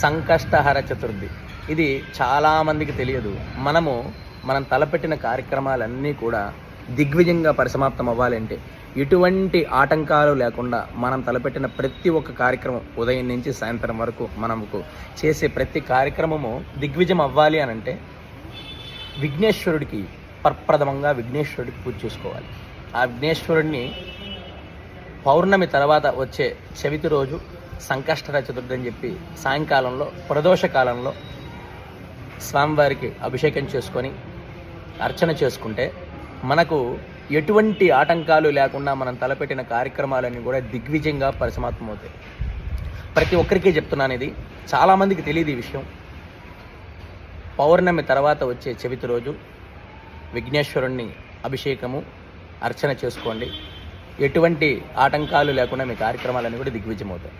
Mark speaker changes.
Speaker 1: సంకష్టహర చతుర్థి. ఇది చాలామందికి తెలియదు. మనం తలపెట్టిన కార్యక్రమాలన్నీ కూడా దిగ్విజయంగా పరిసమాప్తం అవ్వాలంటే, ఎటువంటి ఆటంకాలు లేకుండా మనం తలపెట్టిన ప్రతి ఒక్క కార్యక్రమం ఉదయం నుంచి సాయంత్రం వరకు మనకు చేసే ప్రతి కార్యక్రమము దిగ్విజయం అవ్వాలి అని అంటే విఘ్నేశ్వరుడికి ప్రప్రథమంగా విఘ్నేశ్వరుడికి పూజ చేసుకోవాలి. ఆ విఘ్నేశ్వరుడిని పౌర్ణమి తర్వాత వచ్చే చవితి రోజు సంకష్టహర చతుర్థి అని చెప్పి సాయంకాలంలో ప్రదోష కాలంలో స్వామివారికి అభిషేకం చేసుకొని అర్చన చేసుకుంటే మనకు ఎటువంటి ఆటంకాలు లేకుండా మనం తలపెట్టిన కార్యక్రమాలన్నీ కూడా దిగ్విజయంగా పరిసమాప్తమవుతాయి. ప్రతి ఒక్కరికి చెప్తున్నాను, ఇది చాలామందికి తెలియదు ఈ విషయం. పౌర్ణమి తర్వాత వచ్చే చవితి రోజు విఘ్నేశ్వరుణ్ణి అభిషేకము అర్చన చేసుకోండి. ఎటువంటి ఆటంకాలు లేకుండా మీ కార్యక్రమాలన్నీ కూడా దిగ్విజయం అవుతాయి.